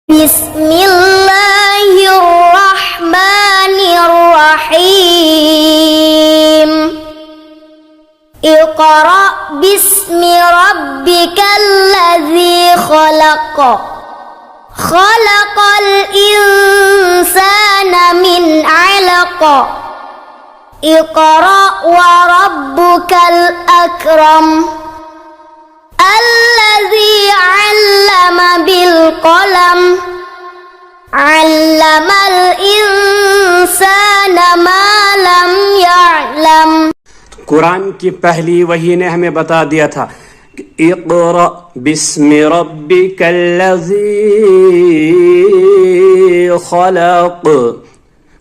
بسم اللہ الرحمن الرحیم اقرأ باسم ربک الذی خلق خلق الانسان من علق اقرأ وربك الأكرم الذي علم بالقلم علم الإنسان ما لم يعلم. قرآن کی پہلی وحی نے ہمیں بتا دیا تھا کہ اقرأ بسم ربک الذی خلق.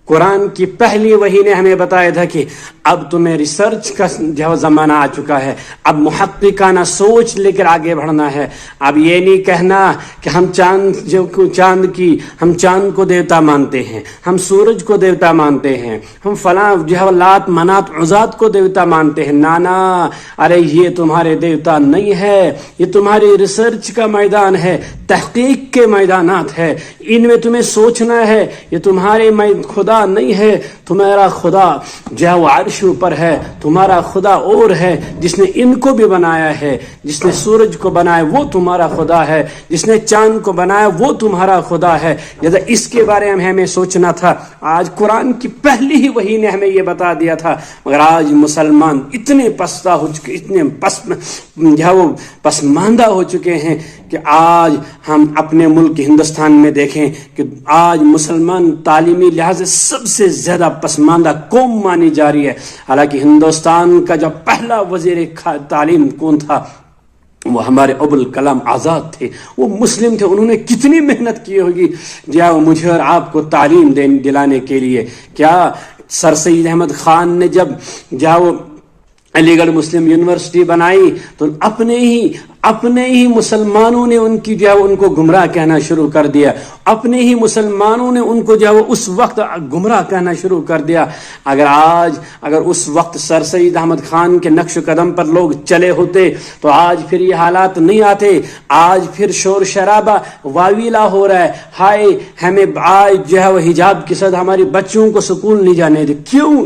قرآن کی پہلی وحی نے ہمیں بتایا تھا کہ اب تمہیں ریسرچ کا جو زمانہ آ چکا ہے، اب محققانہ سوچ لے کر آگے بڑھنا ہے. اب یہ نہیں کہنا کہ ہم چاند کو دیوتا مانتے ہیں، ہم سورج کو دیوتا مانتے ہیں، ہم فلاں لات منات عزات کو دیوتا مانتے ہیں. نانا، ارے یہ تمہارے دیوتا نہیں ہے، یہ تمہاری ریسرچ کا میدان ہے، تحقیق کے میدانات ہے. ان میں تمہیں سوچنا ہے. یہ تمہارے خدا نہیں ہے، تمہارا خدا جو وہ عرش اوپر ہے. تمہارا خدا اور ہے جس نے ان کو بھی بنایا ہے، جس نے سورج کو بنایا وہ تمہارا خدا ہے، جس نے چاند کو بنایا وہ تمہارا خدا ہے. جیسا اس کے بارے میں ہمیں سوچنا تھا. آج قرآن کی پہلی ہی وحی نے ہمیں یہ بتا دیا تھا. مگر آج مسلمان اتنے پستہ ہو چکے، اتنے پسماندہ ہو چکے ہیں کہ آج ہم اپنے ملک ہندوستان میں دیکھیں کہ آج مسلمان تعلیمی لحاظ سے سب سے زیادہ پسماندہ قوم مانی جا رہی ہے. حالانکہ ہندوستان کا جو پہلا وزیر تعلیم کون تھا؟ وہ ہمارے ابوالکلام آزاد تھے. وہ مسلم تھے. انہوں نے کتنی محنت کی ہوگی مجھے اور آپ کو تعلیم دلانے کے لیے. کیا سر سید احمد خان نے جب علی گڑھ مسلم یونیورسٹی بنائی تو اپنے ہی مسلمانوں نے ان کو گمراہ کہنا شروع کر دیا. اپنے ہی مسلمانوں نے ان کو اس وقت گمراہ کہنا شروع کر دیا. اگر اس وقت سر سید احمد خان کے نقش و قدم پر لوگ چلے ہوتے تو آج پھر یہ حالات نہیں آتے. آج پھر شور شرابہ واویلا ہو رہا ہے. ہائے ہمیں آج حجاب کے ساتھ ہماری بچوں کو سکول نہیں جانے دے. کیوں؟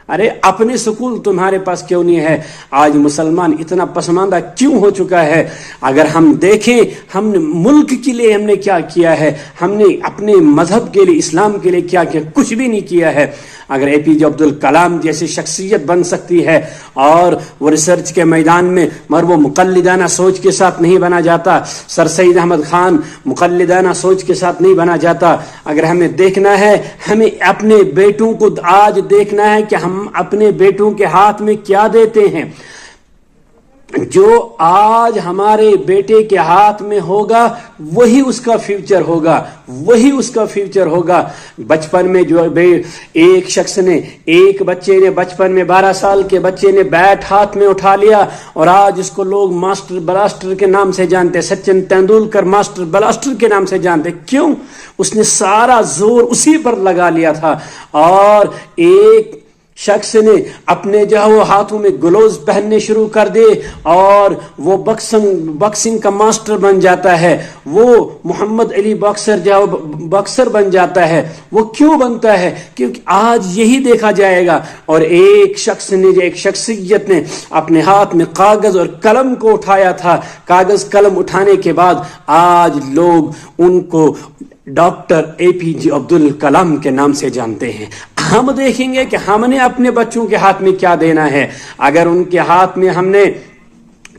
ارے اپنے سکول تمہارے پاس کیوں نہیں ہے؟ آج مسلمان اتنا پسماندہ کیوں ہو چکا ہے؟ اگر ہم دیکھیں ہم نے ملک کے لیے ہم نے کیا کیا ہے، ہم نے اپنے مذہب کے لیے، اسلام کے لیے کیا کیا؟ کچھ بھی نہیں کیا ہے. اگر اے پی جے عبدالکلام جیسی شخصیت بن سکتی ہے اور وہ ریسرچ کے میدان میں، مگر وہ مقلدانہ سوچ کے ساتھ نہیں بنا جاتا. سر سید احمد خان مقلدانہ سوچ کے ساتھ نہیں بنا جاتا. اگر ہمیں دیکھنا ہے، ہمیں اپنے بیٹوں کو آج دیکھنا ہے کہ ہم اپنے بیٹوں کے ہاتھ میں کیا دیتے ہیں. جو آج ہمارے بیٹے کے ہاتھ میں ہوگا وہی اس کا فیوچر ہوگا، وہی اس کا فیوچر ہوگا. بچپن میں ایک شخص نے، ایک بچے نے بچپن میں 12 سال کے بچے نے بیٹ ہاتھ میں اٹھا لیا اور آج اس کو لوگ ماسٹر بلاسٹر کے نام سے جانتے. سچن تندولکر ماسٹر بلاسٹر کے نام سے جانتے. کیوں؟ اس نے سارا زور اسی پر لگا لیا تھا. اور ایک شخص نے اپنے وہ ہاتھوں میں گلوز پہننے شروع کر دے اور وہ باکسنگ کا ماسٹر بن جاتا ہے. وہ محمد علی باکسر بن جاتا ہے. وہ کیوں بنتا ہے؟ کیونکہ آج یہی دیکھا جائے گا. اور ایک شخصیت نے اپنے ہاتھ میں کاغذ اور قلم کو اٹھایا تھا. کاغذ قلم اٹھانے کے بعد آج لوگ ان کو ڈاکٹر اے پی جے عبدالکلام کے نام سے جانتے ہیں. ہم دیکھیں گے کہ ہم نے اپنے بچوں کے ہاتھ میں کیا دینا ہے. اگر ان کے ہاتھ میں ہم نے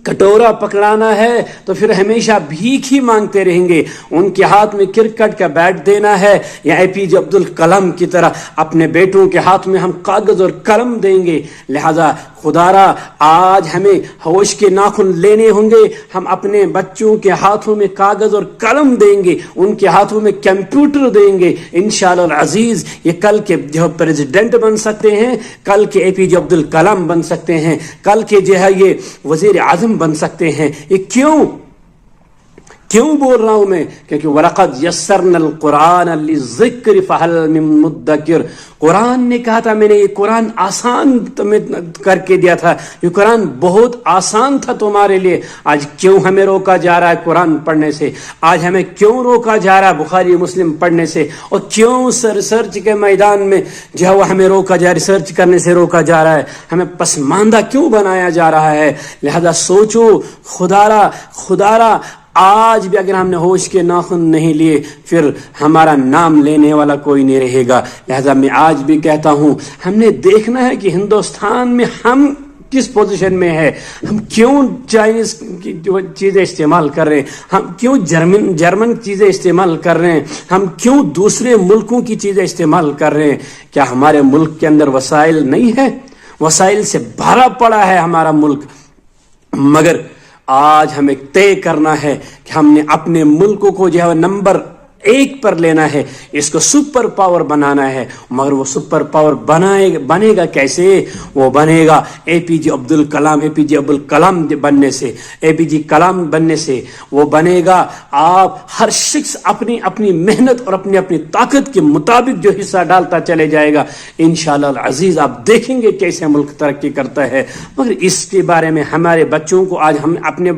کٹورا پکڑانا ہے تو پھر ہمیشہ بھیک ہی مانگتے رہیں گے. ان کے ہاتھ میں کرکٹ کا بیٹ دینا ہے یا اے پی جے عبدالکلام کی طرح اپنے بیٹوں کے ہاتھ میں ہم کاغذ اور قلم دیں گے. لہذا خدارا آج ہمیں ہوش کے ناخن لینے ہوں گے. ہم اپنے بچوں کے ہاتھوں میں کاغذ اور قلم دیں گے، ان کے ہاتھوں میں کمپیوٹر دیں گے. انشاءاللہ العزیز یہ کل کے پریزیڈنٹ بن سکتے ہیں، کل کے اے پی جے عبدالکلام بن سکتے ہیں، کل کے یہ وزیر اعظم بن سکتے ہیں. یہ کیوں؟ کیوں بول رہا ہوں میں؟ کیونکہ وَلَقَدْ يَسَّرْنَا الْقُرْآنَ لِلذِّكْرِ فَهَلْ مِن مُدَّكِرٍ، قرآن نے کہا تھا میں نے یہ قرآن آسان تمہیں کر کے دیا تھا، یہ قرآن بہت آسان تھا تمہارے لیے، آج کیوں ہمیں روکا جا رہا ہے قرآن پڑھنے سے؟ آج ہمیں کیوں روکا جا رہا ہے بخاری مسلم پڑھنے سے؟ اور کیوں ریسرچ کے میدان میں جو ہے وہ ہمیں روکا جا، ریسرچ کرنے سے روکا جا رہا ہے؟ ہمیں پسماندہ کیوں بنایا جا رہا ہے؟ لہذا سوچو، خدارا آج بھی اگر ہم نے ہوش کے ناخن نہیں لیے پھر ہمارا نام لینے والا کوئی نہیں رہے گا۔ لہذا میں آج بھی کہتا ہوں ہم نے دیکھنا ہے کہ ہندوستان میں ہم کس پوزیشن میں ہے، ہم کیوں چائنیز کی چیزیں استعمال کر رہے ہیں، ہم کیوں جرمن چیزیں استعمال کر رہے ہیں، ہم کیوں دوسرے ملکوں کی چیزیں استعمال کر رہے ہیں؟ کیا ہمارے ملک کے اندر وسائل نہیں ہے؟ وسائل سے بھرا پڑا ہے ہمارا ملک، مگر آج ہمیں طے کرنا ہے کہ ہم نے اپنے ملک کو جو ہے نمبر 1 پر لینا ہے، اس کو سپر پاور بنانا ہے۔ مگر وہ سپر پاور بنے گا کیسے؟ وہ بنے گا اے پی جے عبد الکلام بننے سے، اے پی جے کلام بننے سے۔ وہ بنے گا آپ ہر شخص اپنی اپنی محنت اور اپنی اپنی طاقت کے مطابق جو حصہ ڈالتا چلے جائے گا، انشاءاللہ العزیز آپ دیکھیں گے کیسے ملک ترقی کرتا ہے۔ مگر اس کے بارے میں ہمارے بچوں کو آج ہم اپنے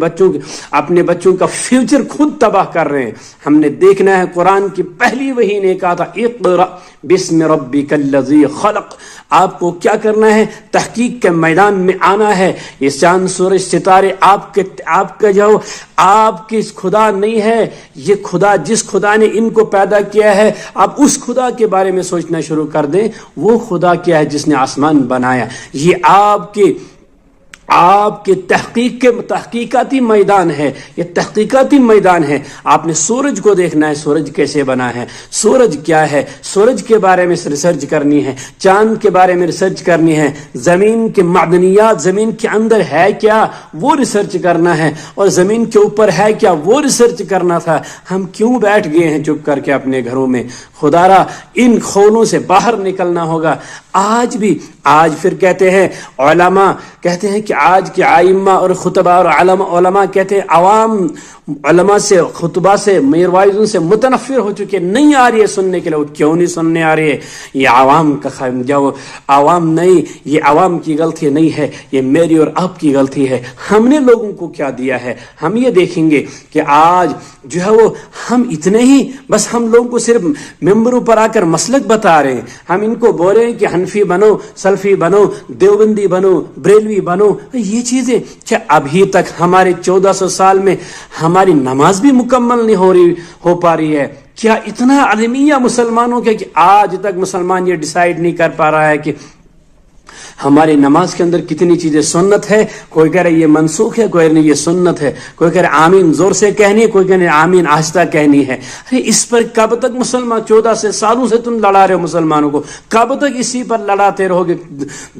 بچوں کا فیوچر خود تباہ کر رہے ہیں۔ ہم نے دیکھنا ہے قرآن کی پہلی وحی نے کہا تھا اقرأ بسم ربک الذی خلق، آپ کو کیا کرنا ہے؟ تحقیق کے میدان میں آنا ہے۔ یہ چاند سورج ستارے آپ کا جو آپ کی خدا نہیں ہے، یہ خدا جس خدا نے ان کو پیدا کیا ہے، آپ اس خدا کے بارے میں سوچنا شروع کر دیں۔ وہ خدا کیا ہے جس نے آسمان بنایا؟ یہ آپ کے تحقیقاتی میدان ہے، یہ تحقیقاتی میدان ہے۔ آپ نے سورج کو دیکھنا ہے، سورج کیسے بنا ہے، سورج کیا ہے، سورج کے بارے میں ریسرچ کرنی ہے، چاند کے بارے میں ریسرچ کرنی ہے، زمین کے معدنیات زمین کے اندر ہے کیا وہ ریسرچ کرنا ہے، اور زمین کے اوپر ہے کیا وہ ریسرچ کرنا تھا۔ ہم کیوں بیٹھ گئے ہیں چپ کر کے اپنے گھروں میں؟ خدارا ان خولوں سے باہر نکلنا ہوگا۔ آج پھر کہتے ہیں علماء کہتے ہیں کہ آج کے ائمہ اور خطبہ اور علماء کہتے ہیں عوام علماء سے خطبہ سے میروائزوں سے متنفر ہو چکے، نہیں آ رہی ہے سننے کے لیے۔ وہ کیوں نہیں سننے آ رہی ہے؟ یہ عوام کا عوام نہیں، یہ عوام کی غلطی نہیں ہے، یہ میری اور آپ کی غلطی ہے۔ ہم نے لوگوں کو کیا دیا ہے؟ ہم یہ دیکھیں گے کہ آج جو ہے وہ ہم اتنے ہی بس ہم لوگوں کو صرف ممبروں پر آ کر مسلک بتا رہے ہیں، ہم ان کو بول رہے ہیں کہ حنفی بنو، سلفی بنو، دیوبندی بنو، بریلوی بنو۔ یہ چیزیں کیا ابھی تک ہمارے 1400 سال میں ہماری نماز بھی مکمل نہیں ہو پا رہی ہے؟ کیا اتنا المیہ مسلمانوں کے کہ آج تک مسلمان یہ ڈیسائیڈ نہیں کر پا رہا ہے کہ ہماری نماز کے اندر کتنی چیزیں سنت ہے؟ کوئی کہہ رہے یہ منسوخ ہے، کوئی نہیں یہ سنت ہے، کوئی کہہ رہے آمین زور سے کہنی ہے، کوئی کہہ رہے آمین آہستہ کہنی ہے۔ اس پر کب تک مسلمان 14 سالوں سے تم لڑا رہے ہو مسلمانوں کو، کب تک اسی پر لڑاتے رہو گے؟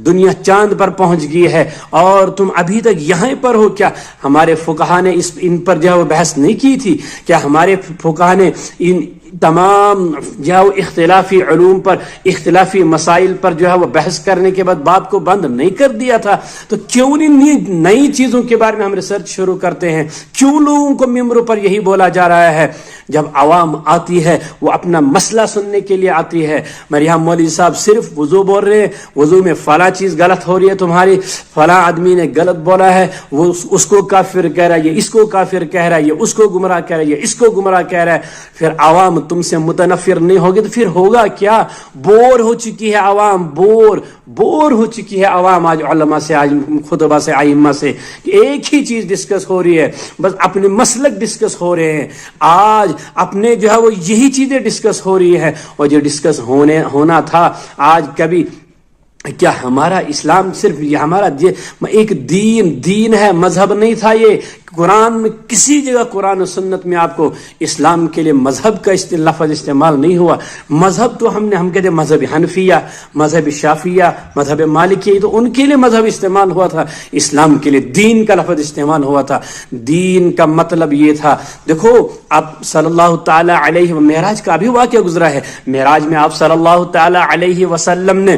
دنیا چاند پر پہنچ گئی ہے اور تم ابھی تک یہاں پر ہو۔ کیا ہمارے فقہا نے ان پر جو ہے وہ بحث نہیں کی تھی؟ کیا ہمارے فقہا نے ان تمام جو ہے وہ اختلافی علوم پر، اختلافی مسائل پر جو ہے وہ بحث کرنے کے بعد بات کو بند نہیں کر دیا تھا؟ تو کیوں نہیں نئی چیزوں کے بارے میں ہم ریسرچ شروع کرتے ہیں؟ کیوں لوگوں کو ممبروں پر یہی بولا جا رہا ہے؟ جب عوام آتی ہے وہ اپنا مسئلہ سننے کے لیے آتی ہے، میرے یہاں مولوی صاحب صرف وضو بول رہے ہیں، وضو میں فلاں چیز غلط ہو رہی ہے تمہاری، فلاں آدمی نے غلط بولا ہے، وہ اس کو کافر کہہ رہا ہے، یہ اس کو کافر کہہ رہا ہے، یہ اس کو گمراہ کہہ رہا ہے، یہ اس کو گمراہ کہہ رہا ہے۔ پھر عوام تم سے متنفر نہیں ہوگی تو پھر ہوگا کیا؟ بور ہو چکی ہے عوام، بور ہو چکی ہے عوام آج علماء سے، آج خطبہ سے، ائمہ سے، ایک ہی چیز ڈسکس ہو رہی ہے، بس اپنے مسلک ڈسکس ہو رہے ہیں۔ آج اپنے جو ہے وہ یہی چیزیں ڈسکس ہو رہی ہے، اور جو ڈسکس ہونا تھا آج کبھی کیا ہمارا اسلام صرف یہ ہمارا ایک دین ہے، مذہب نہیں تھا یہ؟ قرآن میں کسی جگہ قرآن و سنت میں آپ کو اسلام کے لیے مذہب کا لفظ استعمال نہیں ہوا۔ مذہب تو ہم کہتے ہیں مذہب حنفیہ، مذہب شافعیہ، مذہب مالکی، تو ان کے لیے مذہب استعمال ہوا تھا، اسلام کے لیے دین کا لفظ استعمال ہوا تھا۔ دین کا مطلب یہ تھا، دیکھو آپ صلی اللہ تعالی علیہ معراج کا بھی واقعہ گزرا ہے۔ معراج میں آپ صلی اللہ تعالی علیہ وسلم نے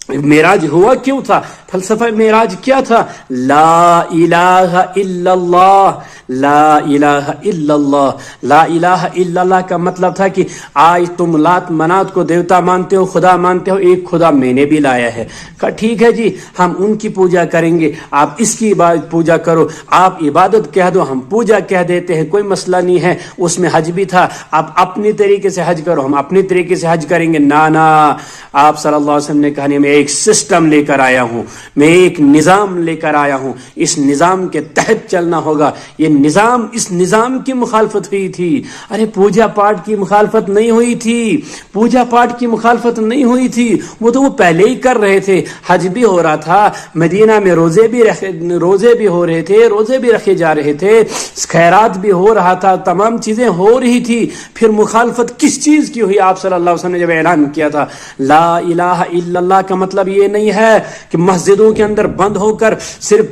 معراج ہوا کیوں تھا؟ فلسفہ معراج کیا تھا؟ لا الہ الا اللہ، لا الہ الا اللہ. لا الہ الا اللہ کا مطلب تھا کہ آج تم لات منات کو دیوتا مانتے ہو, خدا مانتے ہو, ایک خدا میں نے بھی لایا ہے. کہا ٹھیک ہے جی, ہم ان کی پوجا کریں گے, آپ اس کی پوجا کرو. آپ عبادت کہہ دو, ہم پوجا کہہ دیتے ہیں, کوئی مسئلہ نہیں ہے. اس میں حج بھی تھا, آپ اپنی طریقے سے حج کرو, ہم اپنی طریقے سے حج کریں گے. نا آپ صلی اللہ علیہ وسلم نے کہا میں ایک سسٹم لے کر آیا ہوں, میں ایک نظام لے کر آیا ہوں, اس نظام کے تحت چلنا ہوگا. یہ نظام, اس نظام کی مخالفت ہوئی تھی. ارے پوجا پاٹ کی مخالفت نہیں ہوئی تھی, پوجا پاٹ کی مخالفت نہیں ہوئی تھی, وہ تو وہ پہلے ہی کر رہے تھے. حج بھی ہو رہا تھا, مدینہ میں روزے بھی ہو رہے تھے, روزے بھی رکھے جا رہے تھے, خیرات بھی ہو رہا تھا, تمام چیزیں ہو رہی تھی. پھر مخالفت کس چیز کی ہوئی؟ آپ صلی اللہ علیہ وسلم نے جب اعلان کیا تھا لا الہ الا اللہ کا مطلب یہ نہیں ہے کہ مسجدوں کے اندر بند ہو کر صرف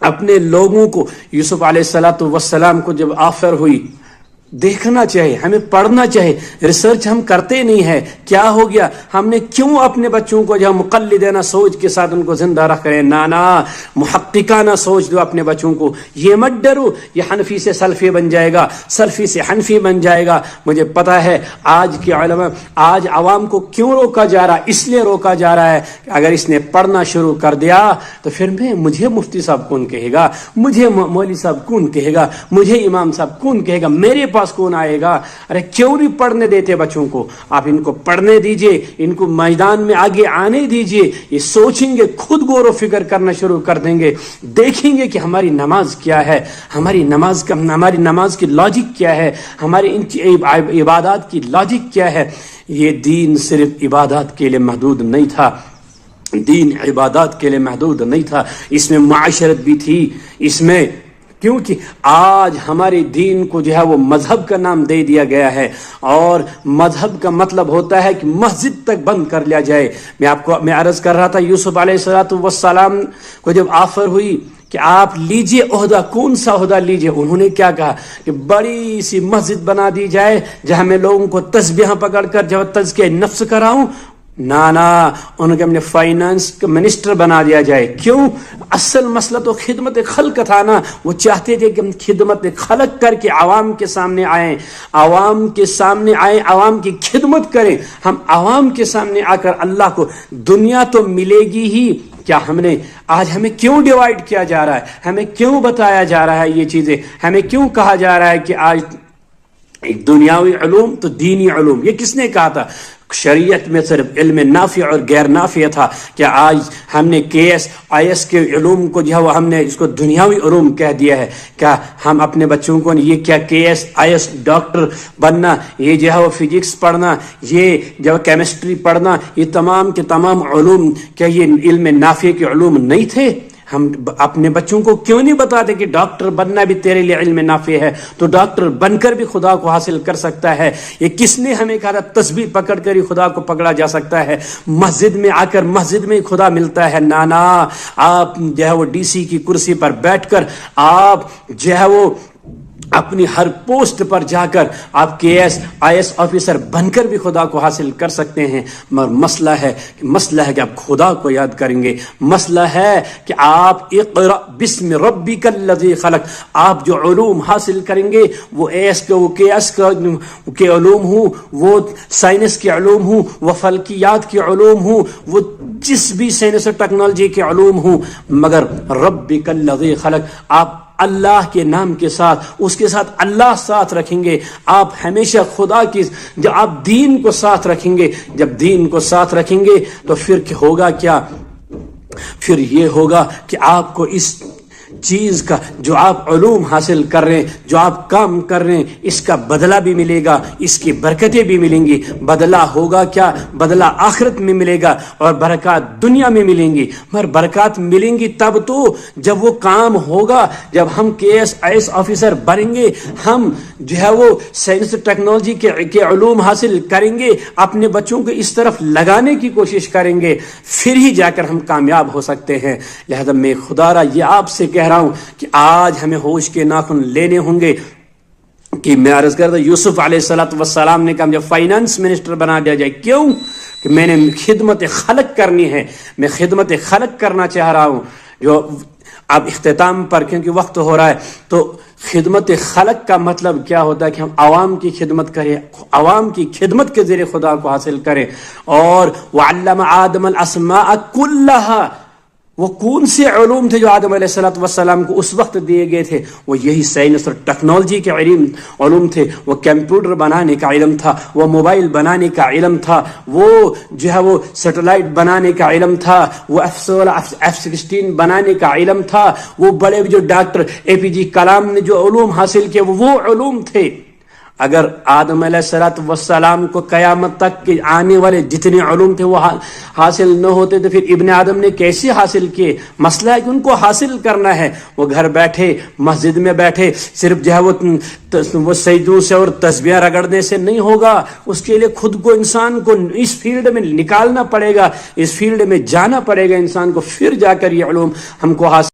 اپنے لوگوں کو, یوسف علیہ السلام کو جب آفر ہوئی, دیکھنا چاہیے, ہمیں پڑھنا چاہیے. ریسرچ ہم کرتے نہیں ہے, کیا ہو گیا, ہم نے کیوں اپنے بچوں کو جو مقلدانہ سوچ کے ساتھ ان کو زندہ رکھ رہے ہیں؟ نانا محققانہ سوچ دو اپنے بچوں کو. یہ مت ڈرو یہ حنفی سے سلفی بن جائے گا, سلفی سے حنفی بن جائے گا. مجھے پتا ہے آج کے علماء, آج عوام کو کیوں روکا جا رہا ہے, اس لیے روکا جا رہا ہے کہ اگر اس نے پڑھنا شروع کر دیا تو پھر مجھے مفتی صاحب کون کہے گا, مجھے مولوی صاحب کون کہے گا, مجھے امام صاحب کون کہے گا, میرے پاس کون آئے گا. ارے کیوں نہیں پڑھنے دیتے بچوں کو؟ آپ ان کو پڑھنے دیجئے, ان کو میدان میں آگے آنے دیجئے. یہ سوچیں گے, خود غور و فکر کرنا شروع کر دیں گے, دیکھیں گے کہ ہماری نماز کیا ہے, ہماری نماز کی لاجک کیا ہے, ہماری عبادات کی لاجک کیا ہے. یہ دین صرف عبادات کے لیے محدود نہیں تھا, دین عبادات کے لیے محدود نہیں تھا, اس میں معاشرت بھی تھی. اس میں کیونکہ آج ہمارے دین کو جو ہے وہ مذہب کا نام دے دیا گیا ہے, اور مذہب کا مطلب ہوتا ہے کہ مسجد تک بند کر لیا جائے. میں عرض کر رہا تھا یوسف علیہ السلام کو جب آفر ہوئی کہ آپ لیجئے عہدہ, کون سا عہدہ لیجئے, انہوں نے کیا کہا کہ بڑی سی مسجد بنا دی جائے جہاں میں لوگوں کو تسبیحاں پکڑ کر جب تزکیہ نفس کراؤں. نانا ان کے اپنے فائنانس کا منسٹر بنا دیا جائے. کیوں؟ اصل مسئلہ تو خدمت خلق تھا نا. وہ چاہتے تھے کہ ہم خدمت خلق کر کے عوام کے سامنے آئیں, عوام کے سامنے آئیں, عوام کی خدمت کریں. ہم عوام کے سامنے آ کر اللہ کو, دنیا تو ملے گی ہی, کیا آج ہمیں کیوں ڈیوائیڈ کیا جا رہا ہے, ہمیں کیوں بتایا جا رہا ہے یہ چیزیں, ہمیں کیوں کہا جا رہا ہے کہ آج ایک دنیاوی علوم تو دینی علوم؟ یہ کس نے کہا تھا؟ شریعت میں صرف علم نافع اور غیر نافع تھا. کیا آج ہم نے KS-IS کے علوم کو جو ہے وہ ہم نے اس کو دنیاوی علوم کہہ دیا ہے؟ کیا ہم اپنے بچوں کو یہ کیا KS-IS ڈاکٹر بننا, یہ جو ہے وہ فزکس پڑھنا, یہ جو کیمسٹری پڑھنا, یہ تمام کے تمام علوم کیا یہ علم نافع کے علوم نہیں تھے؟ ہم اپنے بچوں کو کیوں نہیں بتاتے کہ ڈاکٹر بننا بھی تیرے لیے علم نافع ہے, تو ڈاکٹر بن کر بھی خدا کو حاصل کر سکتا ہے. یہ کس نے ہمیں کہا تھا تسبیح پکڑ کر ہی خدا کو پکڑا جا سکتا ہے, مسجد میں آ کر مسجد میں خدا ملتا ہے؟ نانا آپ جو ہے وہ DC کی کرسی پر بیٹھ کر آپ جو ہے وہ اپنی ہر پوسٹ پر جا کر آپ KS-IS آفیسر بن کر بھی خدا کو حاصل کر سکتے ہیں. مگر مسئلہ ہے کہ آپ خدا کو یاد کریں گے. مسئلہ ہے کہ آپ اقرأ بسم ربک الذی خلق, آپ جو علوم حاصل کریں گے وہ KS کے علوم ہوں, وہ سائنس کے علوم ہوں, وہ فلکیات کے علوم ہوں, وہ جس بھی سائنس اور ٹیکنالوجی کے علوم ہوں, مگر ربک الذی خلق آپ اللہ کے نام کے ساتھ, اس کے ساتھ اللہ ساتھ رکھیں گے. آپ ہمیشہ خدا کی, جب آپ دین کو ساتھ رکھیں گے, جب دین کو ساتھ رکھیں گے تو پھر ہوگا کیا؟ پھر یہ ہوگا کہ آپ کو اس چیز کا جو آپ علوم حاصل کر رہے ہیں, جو آپ کام کر رہے ہیں, اس کا بدلہ بھی ملے گا, اس کی برکتیں بھی ملیں گی. بدلہ ہوگا کیا؟ بدلہ آخرت میں ملے گا اور برکات دنیا میں ملیں گی. مگر برکات ملیں گی تب تو جب وہ کام ہوگا, جب ہم KS-IS آفیسر بنیں گے, ہم جو ہے وہ سائنس ٹیکنالوجی کے علوم حاصل کریں گے, اپنے بچوں کو اس طرف لگانے کی کوشش کریں گے, پھر ہی جا کر ہم کامیاب ہو سکتے ہیں. لہذا میں خدا را یہ آپ سے کہہ رہا ہوں کہ آج ہمیں ہوش کے ناخن لینے ہوں گے. کہ میں عرض کرتا یوسف علیہ السلام نے کہا جب فائنانس منسٹر بنا دیا جائے. کیوں؟ کہ میں نے خدمت خلق کرنی ہے, میں خدمت خلق کرنا چاہ رہا ہوں. جو اب اختتام پر کیونکہ وقت ہو رہا ہے, تو خدمت خلق کا مطلب کیا ہوتا ہے کہ ہم عوام کی خدمت کریں، عوام کی خدمت کے ذریعے خدا کو حاصل کریں. اور وعلم آدم الاسماء کلھا، وہ کون سے علوم تھے جو آدم علیہ السلام کو اس وقت دیے گئے تھے؟ وہ یہی سائنس اور ٹیکنالوجی کے علوم تھے. وہ کمپیوٹر بنانے کا علم تھا، وہ موبائل بنانے کا علم تھا، وہ جو ہے وہ سیٹلائٹ بنانے کا علم تھا، وہ F-16 بنانے کا علم تھا. وہ بڑے جو ڈاکٹر APJ کلام نے جو علوم حاصل کیے وہ علوم تھے. اگر آدم علیہ السلام کو قیامت تک کے آنے والے جتنے علوم تھے وہ حاصل نہ ہوتے تو پھر ابن آدم نے کیسے حاصل کیے؟ مسئلہ ہے کہ ان کو حاصل کرنا ہے. وہ گھر بیٹھے، مسجد میں بیٹھے، صرف جو ہے وہ سجدوں سے اور تسبیح رگڑنے سے نہیں ہوگا. اس کے لیے خود کو انسان کو اس فیلڈ میں نکالنا پڑے گا، اس فیلڈ میں جانا پڑے گا انسان کو، پھر جا کر یہ علوم ہم کو حاصل